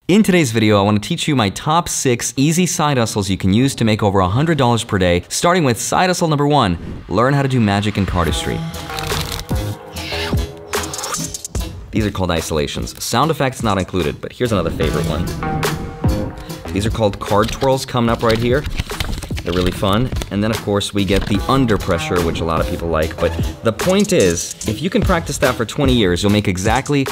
In today's video, I want to teach you my top 6 easy side hustles you can use to make over $100 per day, starting with side hustle number 1, learn how to do magic and cardistry. These are called isolations. Sound effects not included, but here's another favorite one. These are called card twirls coming up right here. They're really fun. And then of course we get the under pressure, which a lot of people like. But the point is, if you can practice that for 20 years, you'll make exactly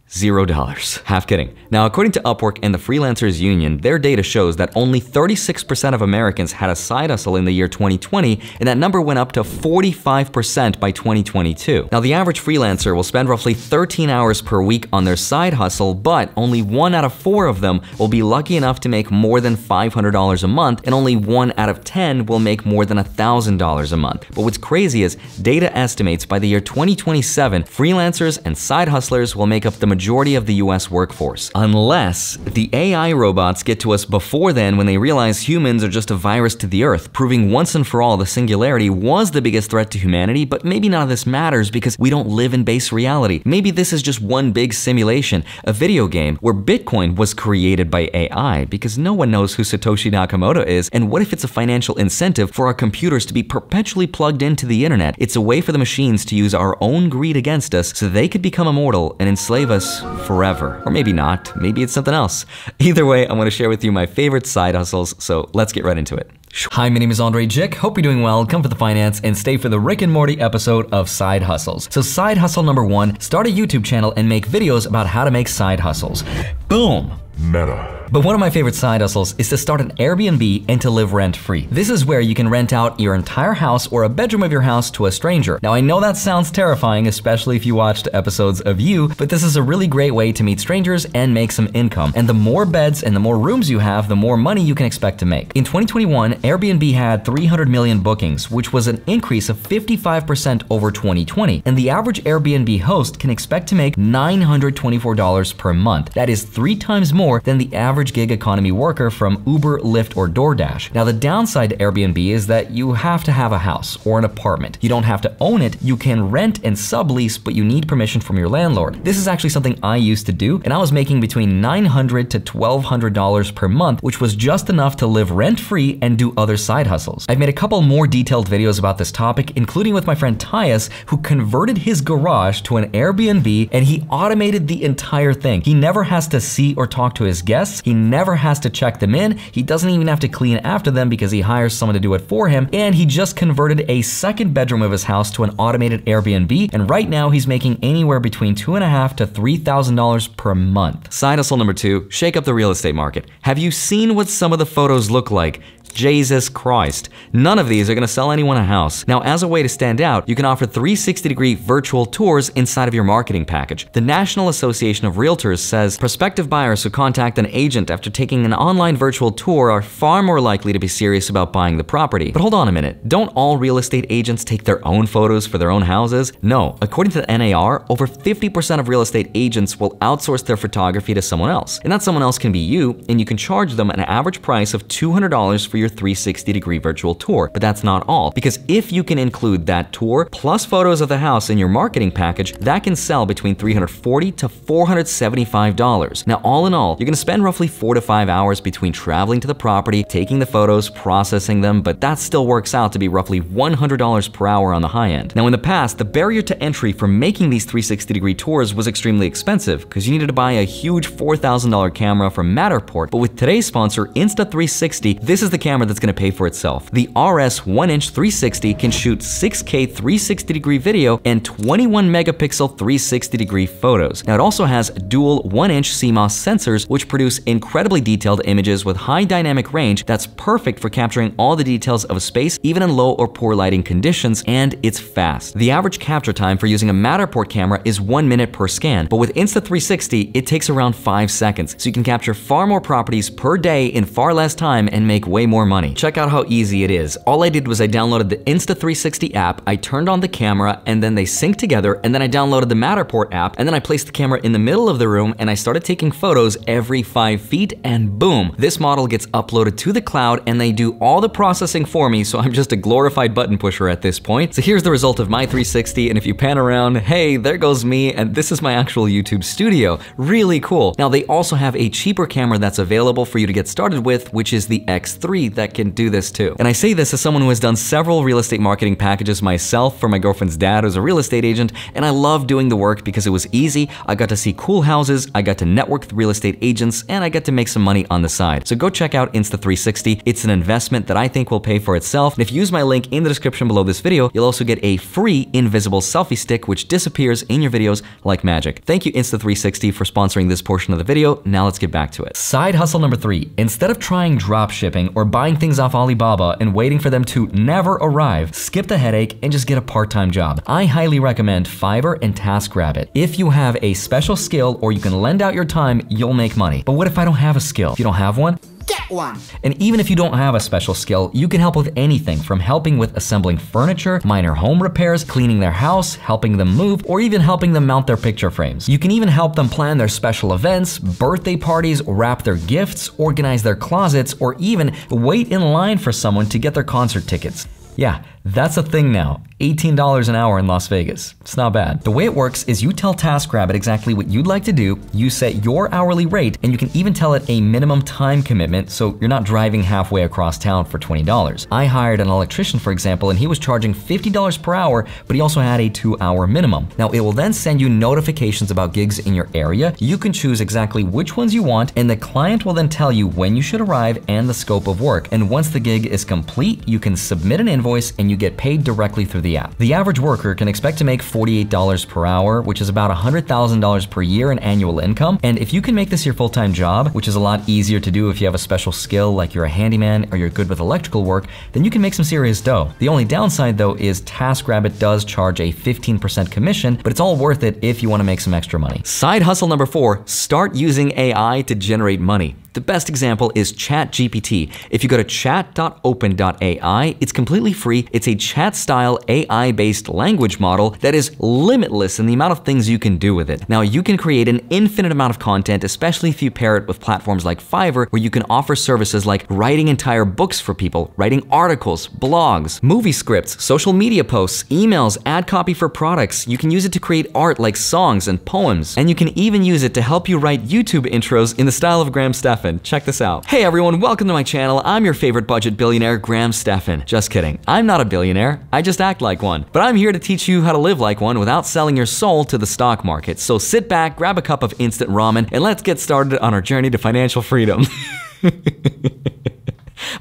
$0. Half kidding. Now, according to Upwork and the Freelancers Union, their data shows that only 36% of Americans had a side hustle in the year 2020, and that number went up to 45% by 2022. Now, the average freelancer will spend roughly 13 hours per week on their side hustle, but only 1 out of 4 of them will be lucky enough to make more than $500 a month, and only 1 out of 10 will make more than $1,000 a month. But what's crazy is data estimates by the year 2027, freelancers and side hustlers will make up the majority of the US workforce. Unless the AI robots get to us before then, when they realize humans are just a virus to the earth, proving once and for all the singularity was the biggest threat to humanity. But maybe none of this matters because we don't live in base reality. Maybe this is just one big simulation, a video game where Bitcoin was created by AI, because no one knows who Satoshi Nakamoto is. And what if it's a financial incentive for our computers to be perpetually plugged into the internet? It's a way for the machines to use our own greed against us so they could become immortal and enslave us forever. Or maybe not, maybe it's something else. Either way, I'm gonna share with you my favorite side hustles, so let's get right into it. Hi, my name is Andrei Jikh. Hope you're doing well. Come for the finance and stay for the Rick and Morty episode of Side Hustles. So side hustle number 1, start a YouTube channel and make videos about how to make side hustles. Boom. Meta. But one of my favorite side hustles is to start an Airbnb and to live rent-free. This is where you can rent out your entire house or a bedroom of your house to a stranger. Now, I know that sounds terrifying, especially if you watched episodes of You, but this is a really great way to meet strangers and make some income. And the more beds and the more rooms you have, the more money you can expect to make. In 2021, Airbnb had 300 million bookings, which was an increase of 55% over 2020. And the average Airbnb host can expect to make $924 per month. That is 3 times more than the average gig economy worker from Uber, Lyft, or DoorDash. Now, the downside to Airbnb is that you have to have a house or an apartment. You don't have to own it. You can rent and sublease, but you need permission from your landlord. This is actually something I used to do, and I was making between $900 to $1,200 per month, which was just enough to live rent-free and do other side hustles. I've made a couple more detailed videos about this topic, including with my friend Tyus, who converted his garage to an Airbnb, and he automated the entire thing. He never has to see or talk to his guests. He never has to check them in. He doesn't even have to clean after them because he hires someone to do it for him. And he just converted a second bedroom of his house to an automated Airbnb. And right now he's making anywhere between $2,500 to $3,000 per month. Side hustle number 2, shake up the real estate market. Have you seen what some of the photos look like? Jesus Christ. None of these are gonna sell anyone a house. Now, as a way to stand out, you can offer 360-degree virtual tours inside of your marketing package. The National Association of Realtors says prospective buyers who contact an agent after taking an online virtual tour are far more likely to be serious about buying the property. But hold on a minute. Don't all real estate agents take their own photos for their own houses? No. According to the NAR, over 50% of real estate agents will outsource their photography to someone else. And that someone else can be you, and you can charge them an average price of $200 for your 360-degree virtual tour. But that's not all, because if you can include that tour plus photos of the house in your marketing package, that can sell between $340 to $475. Now, all in all, you're gonna spend roughly 4 to 5 hours between traveling to the property, taking the photos, processing them, but that still works out to be roughly $100 per hour on the high end. Now, in the past, the barrier to entry for making these 360-degree tours was extremely expensive because you needed to buy a huge $4,000 camera from Matterport. But with today's sponsor, Insta360, this is the camera that's gonna pay for itself. The RS 1-inch 360 can shoot 6K 360-degree video and 21 megapixel 360-degree photos. Now, it also has dual 1-inch CMOS sensors, which produce incredibly detailed images with high dynamic range that's perfect for capturing all the details of a space, even in low or poor lighting conditions, and it's fast. The average capture time for using a Matterport camera is 1 minute per scan, but with Insta360, it takes around 5 seconds, so you can capture far more properties per day in far less time and make way more more money. Check out how easy it is. All I did was I downloaded the Insta360 app, I turned on the camera, and then they sync together, and then I downloaded the Matterport app, and then I placed the camera in the middle of the room, and I started taking photos every 5 feet, and boom, this model gets uploaded to the cloud, and they do all the processing for me, so I'm just a glorified button pusher at this point. So here's the result of my 360, and if you pan around, hey, there goes me, and this is my actual YouTube studio. Really cool. Now, they also have a cheaper camera that's available for you to get started with, which is the X3 that can do this too. And I say this as someone who has done several real estate marketing packages myself for my girlfriend's dad, who's a real estate agent, and I love doing the work because it was easy. I got to see cool houses, I got to network with real estate agents, and I got to make some money on the side. So go check out Insta360. It's an investment that I think will pay for itself. And if you use my link in the description below this video, you'll also get a free invisible selfie stick, which disappears in your videos like magic. Thank you, Insta360, for sponsoring this portion of the video. Now let's get back to it. Side hustle number 3. Instead of trying drop shipping or buying things off Alibaba and waiting for them to never arrive, skip the headache and just get a part-time job. I highly recommend Fiverr and TaskRabbit. If you have a special skill or you can lend out your time, you'll make money. But what if I don't have a skill? If you don't have one, get one. And even if you don't have a special skill, you can help with anything from helping with assembling furniture, minor home repairs, cleaning their house, helping them move, or even helping them mount their picture frames. You can even help them plan their special events, birthday parties, wrap their gifts, organize their closets, or even wait in line for someone to get their concert tickets. Yeah, that's a thing now. $18 an hour in Las Vegas. It's not bad. The way it works is you tell TaskRabbit exactly what you'd like to do, you set your hourly rate, and you can even tell it a minimum time commitment so you're not driving halfway across town for $20. I hired an electrician, for example, and he was charging $50 per hour, but he also had a 2-hour minimum. Now, it will then send you notifications about gigs in your area. You can choose exactly which ones you want, and the client will then tell you when you should arrive and the scope of work. And once the gig is complete, you can submit an invoice and you get paid directly through the app. The average worker can expect to make $48 per hour, which is about $100,000 per year in annual income. And if you can make this your full-time job, which is a lot easier to do if you have a special skill like you're a handyman or you're good with electrical work, then you can make some serious dough. The only downside though is TaskRabbit does charge a 15% commission, but it's all worth it if you want to make some extra money. Side hustle number 4, start using AI to generate money. The best example is ChatGPT. If you go to chat.open.ai, it's completely free. It's a chat-style AI-based language model that is limitless in the amount of things you can do with it. Now, you can create an infinite amount of content, especially if you pair it with platforms like Fiverr, where you can offer services like writing entire books for people, writing articles, blogs, movie scripts, social media posts, emails, ad copy for products. You can use it to create art like songs and poems. And you can even use it to help you write YouTube intros in the style of Graham Stephan. Check this out. Hey everyone, welcome to my channel. I'm your favorite budget billionaire, Graham Stephan. Just kidding. I'm not a billionaire. I just act like one. But I'm here to teach you how to live like one without selling your soul to the stock market. So sit back, grab a cup of instant ramen, and let's get started on our journey to financial freedom.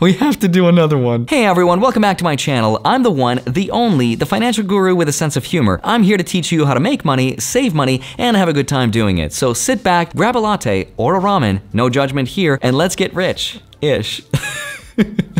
We have to do another one. Hey everyone, welcome back to my channel. I'm the one, the only, the financial guru with a sense of humor. I'm here to teach you how to make money, save money, and have a good time doing it. So sit back, grab a latte or a ramen, no judgment here, and let's get rich-ish.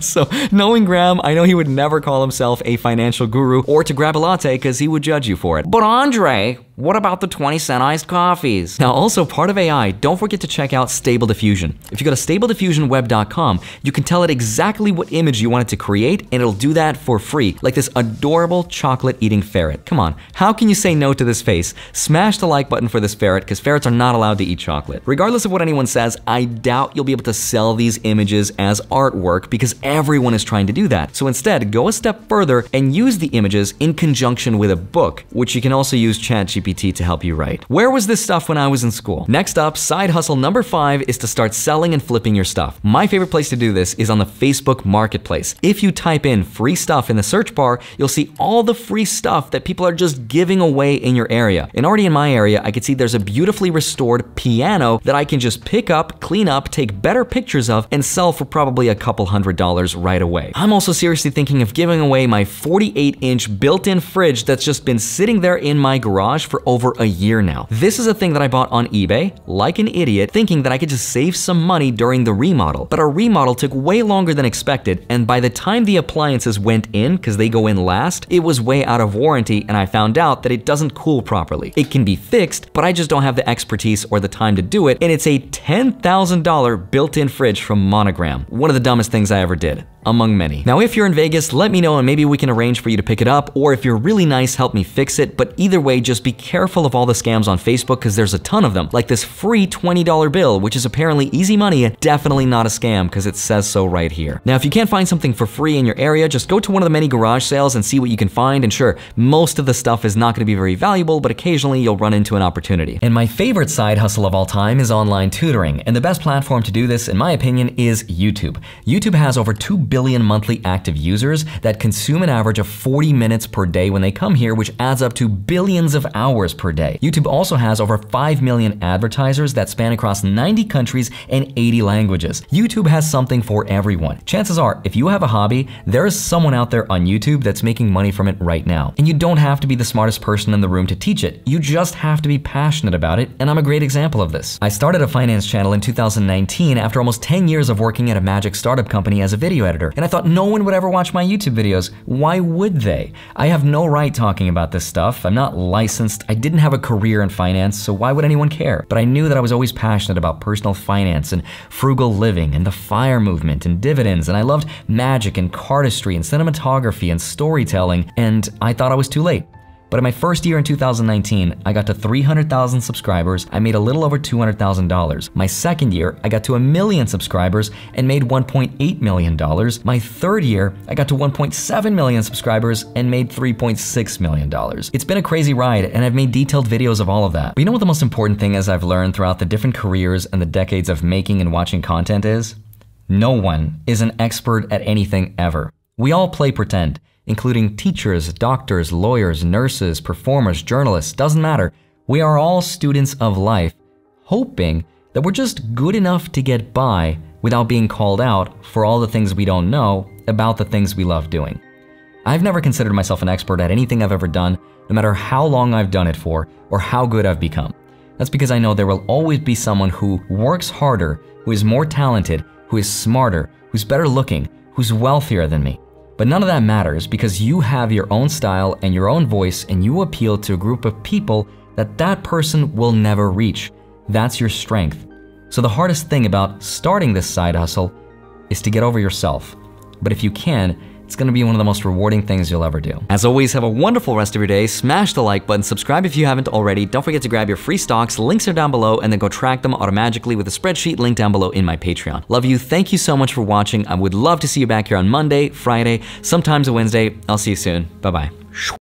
So, knowing Graham, I know he would never call himself a financial guru or to grab a latte because he would judge you for it. But Andre, what about the 20-cent iced coffees? Now, also part of AI, don't forget to check out Stable Diffusion. If you go to StableDiffusionWeb.com, you can tell it exactly what image you want it to create, and it'll do that for free, like this adorable chocolate-eating ferret. Come on, how can you say no to this face? Smash the like button for this ferret, because ferrets are not allowed to eat chocolate. Regardless of what anyone says, I doubt you'll be able to sell these images as artwork because everyone is trying to do that. So instead, go a step further and use the images in conjunction with a book, which you can also use ChatGPT to help you write. Where was this stuff when I was in school? Next up, side hustle number 5 is to start selling and flipping your stuff. My favorite place to do this is on the Facebook Marketplace. If you type in free stuff in the search bar, you'll see all the free stuff that people are just giving away in your area. And already in my area, I can see there's a beautifully restored piano that I can just pick up, clean up, take better pictures of, and sell for probably a couple $100 right away. I'm also seriously thinking of giving away my 48-inch built-in fridge that's just been sitting there in my garage for over a year now. This is a thing that I bought on eBay, like an idiot, thinking that I could just save some money during the remodel. But our remodel took way longer than expected, and by the time the appliances went in, because they go in last, it was way out of warranty, and I found out that it doesn't cool properly. It can be fixed, but I just don't have the expertise or the time to do it, and it's a $10,000 built-in fridge from Monogram. One of the dumbest things I ever did. among many. Now, if you're in Vegas, let me know and maybe we can arrange for you to pick it up, or if you're really nice, help me fix it. But either way, just be careful of all the scams on Facebook because there's a ton of them, like this free $20 bill, which is apparently easy money, definitely not a scam because it says so right here. Now, if you can't find something for free in your area, just go to one of the many garage sales and see what you can find. And sure, most of the stuff is not going to be very valuable, but occasionally you'll run into an opportunity. And my favorite side hustle of all time is online tutoring. And the best platform to do this, in my opinion, is YouTube. YouTube has over 2 billion monthly active users that consume an average of 40 minutes per day when they come here, which adds up to billions of hours per day. YouTube also has over 5 million advertisers that span across 90 countries and 80 languages. YouTube has something for everyone. Chances are, if you have a hobby, there is someone out there on YouTube that's making money from it right now. And you don't have to be the smartest person in the room to teach it. You just have to be passionate about it, and I'm a great example of this. I started a finance channel in 2019 after almost 10 years of working at a magic startup company as a video editor, and I thought no one would ever watch my YouTube videos. Why would they? I have no right talking about this stuff. I'm not licensed. I didn't have a career in finance, so why would anyone care? But I knew that I was always passionate about personal finance and frugal living and the FIRE movement and dividends, and I loved magic and cardistry and cinematography and storytelling, and I thought I was too late. But in my first year in 2019, I got to 300,000 subscribers. I made a little over $200,000. My second year, I got to 1 million subscribers and made $1.8 million. My third year, I got to 1.7 million subscribers and made $3.6 million. It's been a crazy ride, and I've made detailed videos of all of that. But you know what the most important thing is I've learned throughout the different careers and the decades of making and watching content is? No one is an expert at anything ever. We all play pretend, including teachers, doctors, lawyers, nurses, performers, journalists, doesn't matter. We are all students of life, hoping that we're just good enough to get by without being called out for all the things we don't know about the things we love doing. I've never considered myself an expert at anything I've ever done, no matter how long I've done it for or how good I've become. That's because I know there will always be someone who works harder, who is more talented, who is smarter, who's better looking, who's wealthier than me. But none of that matters because you have your own style and your own voice, and you appeal to a group of people that person will never reach. That's your strength. So the hardest thing about starting this side hustle is to get over yourself. But if you can, it's going to be one of the most rewarding things you'll ever do. As always, have a wonderful rest of your day. Smash the like button, subscribe if you haven't already. Don't forget to grab your free stocks. Links are down below, and then go track them automatically with a spreadsheet link down below in my Patreon. Love you. Thank you so much for watching. I would love to see you back here on Monday, Friday, sometimes a Wednesday. I'll see you soon. Bye-bye.